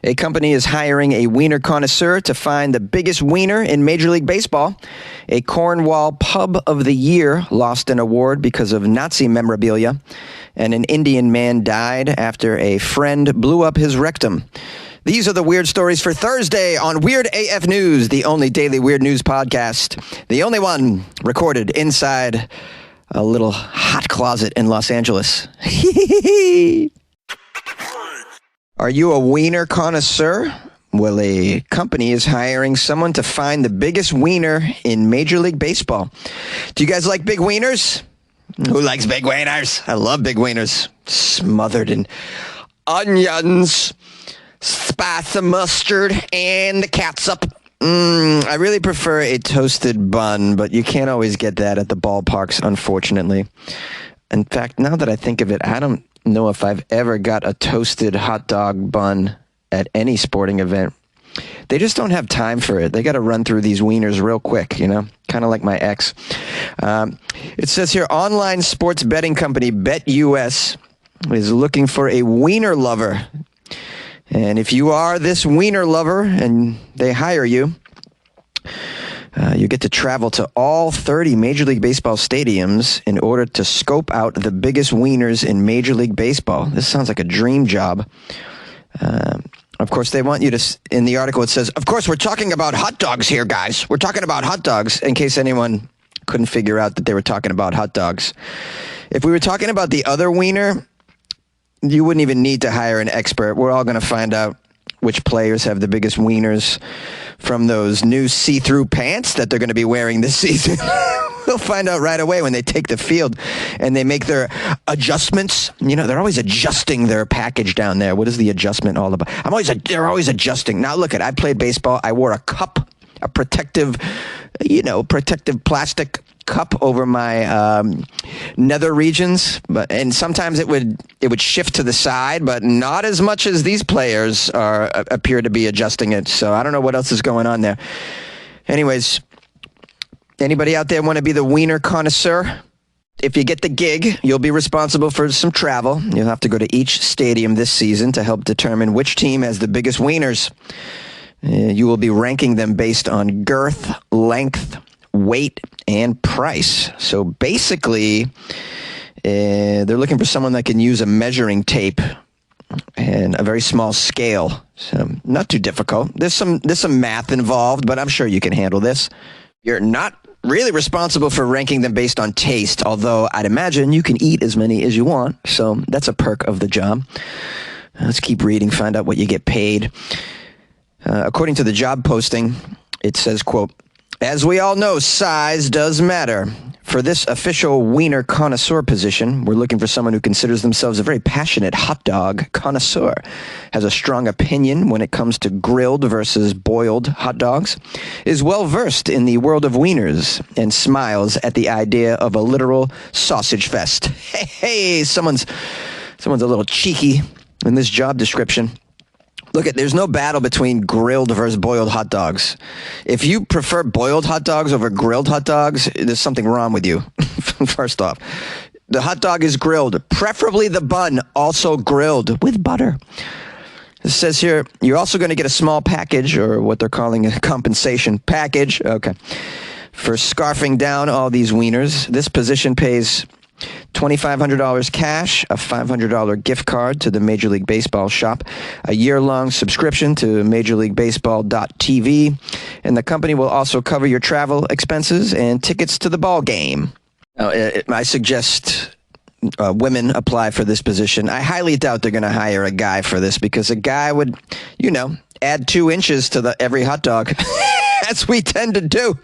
A company is hiring a Weiner Connoisseur to find the biggest wiener in Major League Baseball. A Cornwall Pub of the Year lost an award because of Nazi memorabilia. And an Indian man died after a friend blew up his rectum. These are the weird stories for Thursday on Weird AF News, the only daily weird news podcast. The only one recorded inside a little hot closet in Los Angeles. Are you a wiener connoisseur? Well, a company is hiring someone to find the biggest wiener in Major League Baseball. Do you guys like big wieners? Who likes big wieners? I love big wieners. Smothered in onions, spice and mustard, and the catsup. I really prefer a toasted bun, but you can't always get that at the ballparks, unfortunately. In fact, now that I think of it, I don't know if I've ever got a toasted hot dog bun at any sporting event. They just don't have time for it. They got to run through these wieners real quick, you know, kind of like my ex. It says here, online sports betting company BetUS is looking for a wiener lover. And if you are this wiener lover and they hire you, you get to travel to all 30 Major League Baseball stadiums in order to scope out the biggest wieners in Major League Baseball. This sounds like a dream job. Of course, they want you to, in the article it says, of course, we're talking about hot dogs here, guys. We're talking about hot dogs, in case anyone couldn't figure out that they were talking about hot dogs. If we were talking about the other wiener, you wouldn't even need to hire an expert. We're all going to find out which players have the biggest wieners from those new see-through pants that they're going to be wearing this season. We'll find out right away when they take the field and they make their adjustments. You know, they're always adjusting their package down there. What is the adjustment all about? They're always adjusting. Now, look, I played baseball. I wore a cup, a protective plastic cup over my nether regions, and sometimes it would shift to the side, but not as much as these players appear to be adjusting it. So I don't know what else is going on there. Anyways, anybody out there want to be the wiener connoisseur? If you get the gig, you'll be responsible for some travel. You'll have to go to each stadium this season to help determine which team has the biggest wieners. You will be ranking them based on girth, length, weight, and price. So basically, they're looking for someone that can use a measuring tape and a very small scale. So not too difficult. There's some math involved, but I'm sure you can handle this. You're not really responsible for ranking them based on taste, although I'd imagine you can eat as many as you want. So that's a perk of the job. Let's keep reading, find out what you get paid. According to the job posting, it says, quote, as we all know, size does matter. For this official wiener connoisseur position, we're looking for someone who considers themselves a very passionate hot dog connoisseur, has a strong opinion when it comes to grilled versus boiled hot dogs, is well-versed in the world of wieners, and smiles at the idea of a literal sausage fest. Hey, someone's a little cheeky in this job description. Look, there's no battle between grilled versus boiled hot dogs. If you prefer boiled hot dogs over grilled hot dogs, there's something wrong with you, first off. The hot dog is grilled, preferably the bun, also grilled with butter. It says here, you're also going to get a small package, or what they're calling a compensation package, okay, for scarfing down all these wieners. This position pays $2,500 cash, a $500 gift card to the Major League Baseball shop, a year-long subscription to MajorLeagueBaseball.tv, and the company will also cover your travel expenses and tickets to the ball game. I suggest women apply for this position. I highly doubt they're going to hire a guy for this, because a guy would, add 2 inches to every hot dog, as we tend to do.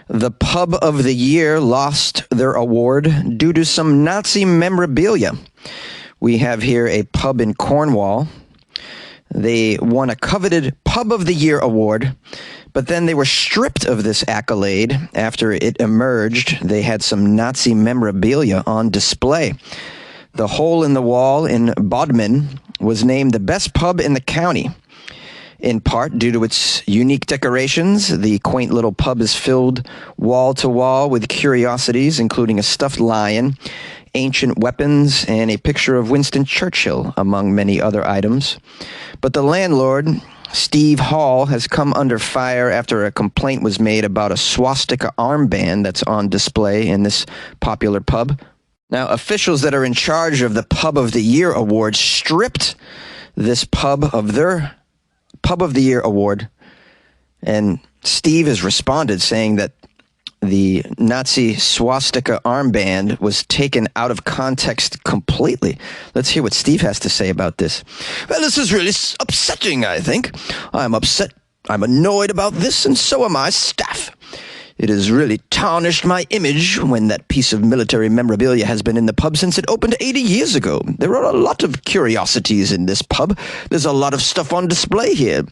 The Pub of the Year lost their award due to some Nazi memorabilia. We have here a pub in Cornwall. They won a coveted Pub of the Year award, but then they were stripped of this accolade after it emerged they had some Nazi memorabilia on display. The Hole in the Wall in Bodmin was named the best pub in the county. In part due to its unique decorations, the quaint little pub is filled wall to wall with curiosities, including a stuffed lion ancient weapons, and a picture of Winston Churchill, among many other items. But the landlord, Steve Hall, has come under fire after a complaint was made about a swastika armband that's on display in this popular pub. Now, officials that are in charge of the Pub of the Year award stripped this pub of their Pub of the Year award, and Steve has responded saying that the Nazi swastika armband was taken out of context completely. Let's hear what Steve has to say about this. Well, this is really upsetting, I think. I'm upset. I'm annoyed about this, and so are my staff. It has really tarnished my image when that piece of military memorabilia has been in the pub since it opened 80 years ago. There are a lot of curiosities in this pub. There's a lot of stuff on display here.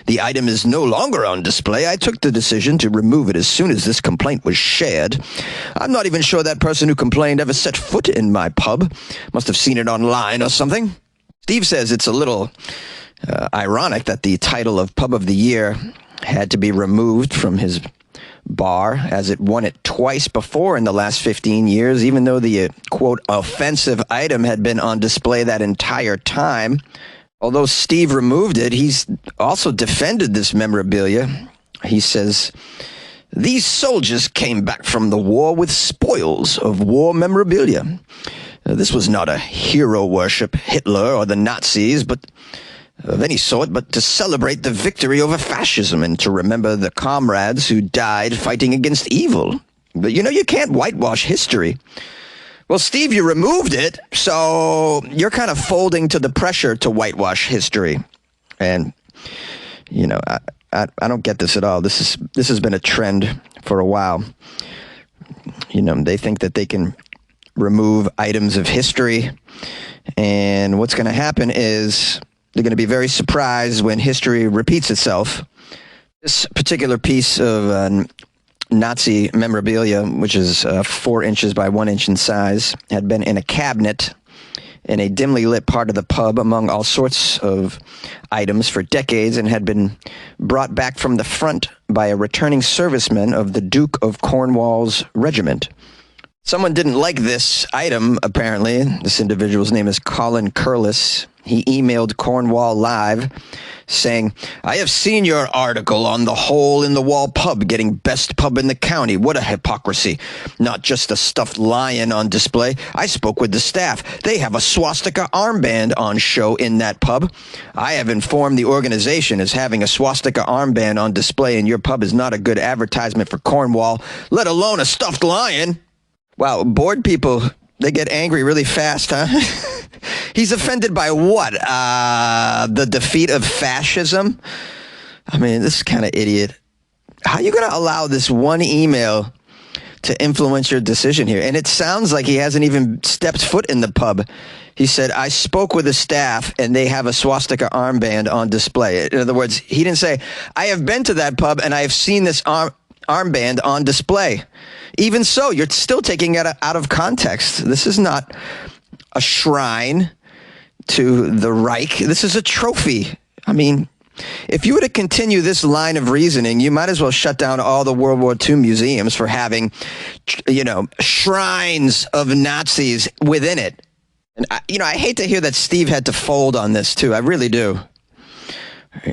The item is no longer on display. I took the decision to remove it as soon as this complaint was shared. I'm not even sure that person who complained ever set foot in my pub. Must have seen it online or something. Steve says it's a little ironic that the title of Pub of the Year had to be removed from his bar, as it won it twice before in the last 15 years, even though the, quote, offensive item had been on display that entire time. Although Steve removed it, he's also defended this memorabilia. He says, these soldiers came back from the war with spoils of war memorabilia. This was not a hero worship, Hitler or the Nazis, but of any sort, but to celebrate the victory over fascism and to remember the comrades who died fighting against evil. But you can't whitewash history. Well, Steve, you removed it, so you're kind of folding to the pressure to whitewash history. And, I don't get this at all. This has been a trend for a while. They think that they can remove items of history, and what's going to happen is they're going to be very surprised when history repeats itself. This particular piece of Nazi memorabilia, which is 4 inches by 1 inch in size, had been in a cabinet in a dimly lit part of the pub among all sorts of items for decades, and had been brought back from the front by a returning serviceman of the Duke of Cornwall's regiment. Someone didn't like this item, apparently. This individual's name is Colin Curlis. He emailed Cornwall Live saying, I have seen your article on the hole-in-the-wall pub getting best pub in the county. What a hypocrisy. Not just a stuffed lion on display. I spoke with the staff. They have a swastika armband on show in that pub. I have informed the organization as having a swastika armband on display in your pub is not a good advertisement for Cornwall, let alone a stuffed lion. Wow, bored people, they get angry really fast, huh? He's offended by what? The defeat of fascism? I mean, this kind of idiot. How are you going to allow this one email to influence your decision here? And it sounds like he hasn't even stepped foot in the pub. He said, I spoke with the staff and they have a swastika armband on display. In other words, he didn't say, I have been to that pub and I have seen this armband on display. Even so, you're still taking it out of context. This is not a shrine to the Reich. This is a trophy. I mean, if you were to continue this line of reasoning, you might as well shut down all the World War II museums for having, shrines of Nazis within it. And, I hate to hear that Steve had to fold on this, too. I really do.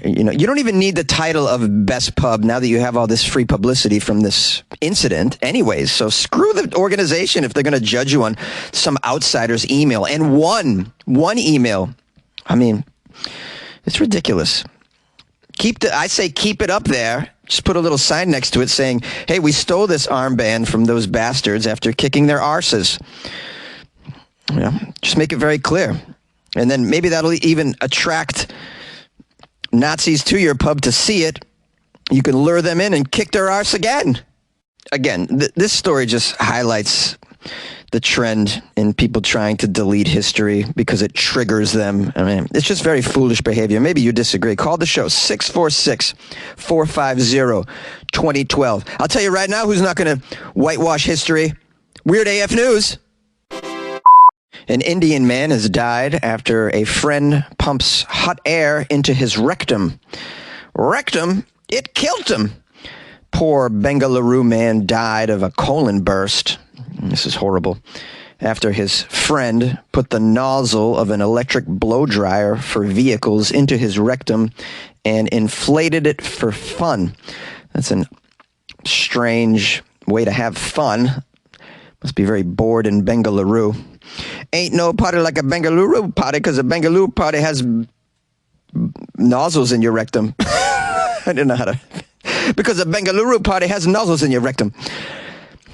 You don't even need the title of best pub now that you have all this free publicity from this incident anyways. So screw the organization if they're going to judge you on some outsider's email. And one email. I mean, it's ridiculous. I say keep it up there. Just put a little sign next to it saying, hey, we stole this armband from those bastards after kicking their arses. Just make it very clear. And then maybe that'll even attract Nazis to your pub to see it. You can lure them in and kick their arse again. Again, this story just highlights the trend in people trying to delete history because it triggers them. I mean, it's just very foolish behavior. Maybe you disagree. Call the show, 646-450-2012. I'll tell you right now who's not going to whitewash history. Weird AF News. An Indian man has died after a friend pumps hot air into his rectum. Rectum? It killed him. Poor Bengaluru man died of a colon burst. This is horrible. after his friend put the nozzle of an electric blow dryer for vehicles into his rectum and inflated it for fun. That's a strange way to have fun. Must be very bored in Bengaluru. Ain't no party like a Bengaluru party, because a Bengaluru party has nozzles in your rectum. I didn't know how to... Because a Bengaluru party has nozzles in your rectum.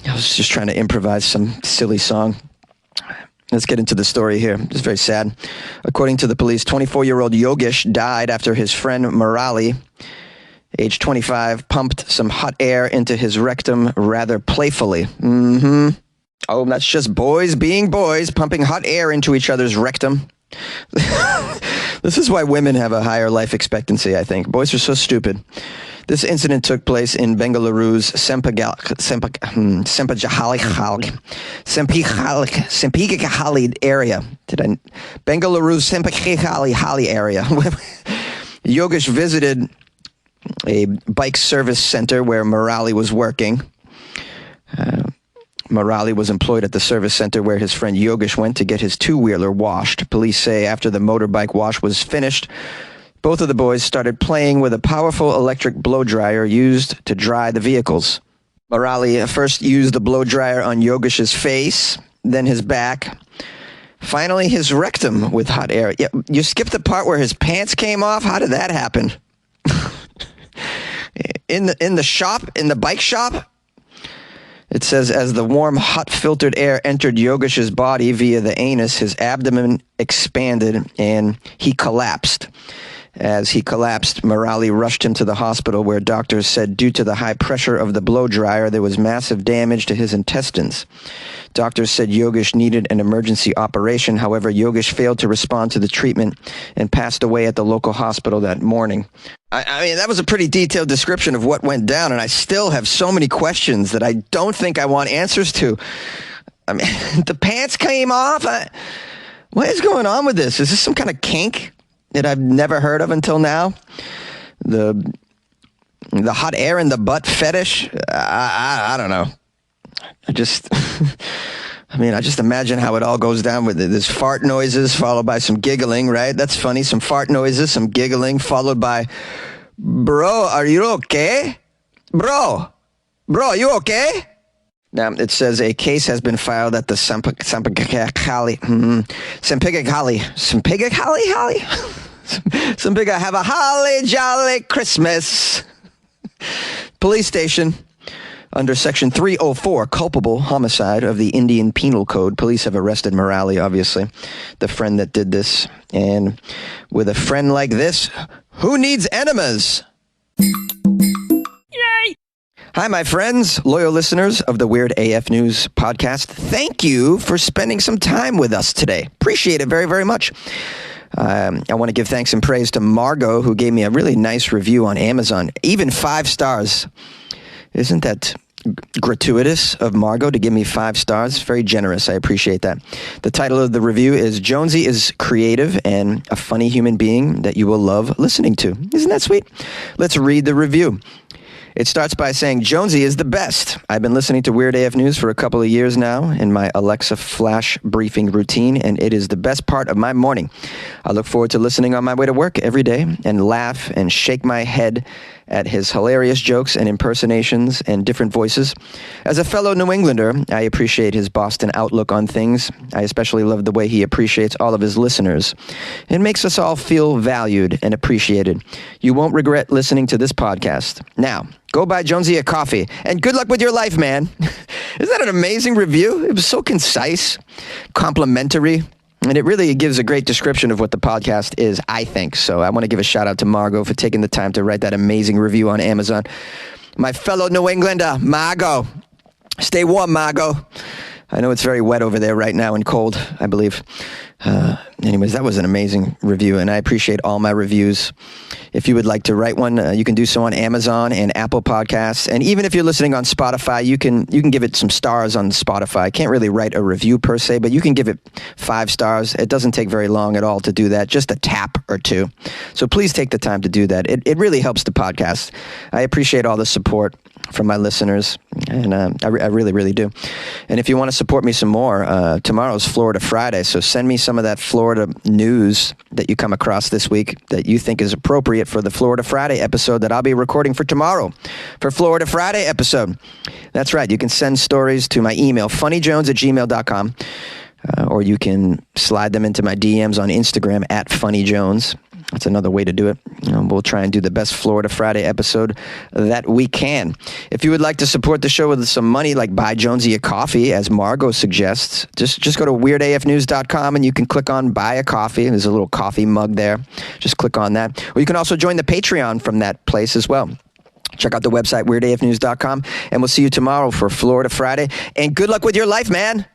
I was just trying to improvise some silly song. Let's get into the story here. It's very sad. According to the police, 24-year-old Yogesh died after his friend Murali, age 25, pumped some hot air into his rectum rather playfully. Oh, that's just boys being boys, pumping hot air into each other's rectum. This is why women have a higher life expectancy, I think. Boys are so stupid. This incident took place in Bengaluru's Sempikhalli area. Bengaluru's Sempikhalli area. Yogesh visited a bike service center where Murali was working. Murali was employed at the service center where his friend Yogesh went to get his two-wheeler washed. Police say after the motorbike wash was finished, both of the boys started playing with a powerful electric blow dryer used to dry the vehicles. Murali first used the blow dryer on Yogesh's face, then his back, finally his rectum with hot air. Yeah, you skipped the part where his pants came off? How did that happen? In the bike shop? It says, as the warm, hot, filtered air entered Yogesh's body via the anus, his abdomen expanded and he collapsed. As he collapsed, Murali rushed him to the hospital where doctors said due to the high pressure of the blow dryer, there was massive damage to his intestines. Doctors said Yogesh needed an emergency operation. However, Yogesh failed to respond to the treatment and passed away at the local hospital that morning. I mean, that was a pretty detailed description of what went down, and I still have so many questions that I don't think I want answers to. I mean, the pants came off? What is going on with this? Is this some kind of kink that I've never heard of until now? The hot air in the butt fetish? I don't know. I just imagine how it all goes down with it. There's fart noises followed by some giggling, right? That's funny. Some fart noises, some giggling, followed by, bro, are you okay? Bro, are you okay? Now, it says a case has been filed at the Sempikhalli. Have a holly jolly Christmas. Police station. Under Section 304, culpable homicide of the Indian Penal Code, police have arrested Murali, obviously, the friend that did this. And with a friend like this, who needs enemas? Yay! Hi, my friends, loyal listeners of the Weird AF News podcast. Thank you for spending some time with us today. Appreciate it very, very much. I want to give thanks and praise to Margot, who gave me a really nice review on Amazon, even 5 stars. Isn't that gratuitous of Margot to give me 5 stars? Very generous. I appreciate that. The title of the review is Jonesy is creative and a funny human being that you will love listening to. Isn't that sweet? Let's read the review. It starts by saying, Jonesy is the best. I've been listening to Weird AF News for a couple of years now in my Alexa flash briefing routine, and it is the best part of my morning. I look forward to listening on my way to work every day and laugh and shake my head at his hilarious jokes and impersonations and different voices. As a fellow New Englander, I appreciate his Boston outlook on things. I especially love the way he appreciates all of his listeners. It makes us all feel valued and appreciated. You won't regret listening to this podcast. Now, go buy Jonesy a coffee, and good luck with your life, man. Isn't that an amazing review? It was so concise, complimentary, and it really gives a great description of what the podcast is, I think. So I want to give a shout out to Margot for taking the time to write that amazing review on Amazon. My fellow New Englander, Margot. Stay warm, Margot. I know it's very wet over there right now and cold, I believe. Anyways, that was an amazing review, and I appreciate all my reviews. If you would like to write one, you can do so on Amazon and Apple Podcasts. And even if you're listening on Spotify, you can give it some stars on Spotify. I can't really write a review per se, but you can give it 5 stars. It doesn't take very long at all to do that, just a tap or 2. So please take the time to do that. It really helps the podcast. I appreciate all the support. from my listeners, and I really, really do. And if you want to support me some more, tomorrow's Florida Friday, so send me some of that Florida news that you come across this week that you think is appropriate for the Florida Friday episode that I'll be recording for tomorrow, for Florida Friday episode. That's right. You can send stories to my email, funnyjones@gmail.com, or you can slide them into my DMs on Instagram @funnyjones. That's another way to do it. We'll try and do the best Florida Friday episode that we can. If you would like to support the show with some money, like buy Jonesy a coffee, as Margot suggests, just go to weirdafnews.com and you can click on buy a coffee. There's a little coffee mug there. Just click on that. Or you can also join the Patreon from that place as well. Check out the website, weirdafnews.com, and we'll see you tomorrow for Florida Friday. And good luck with your life, man.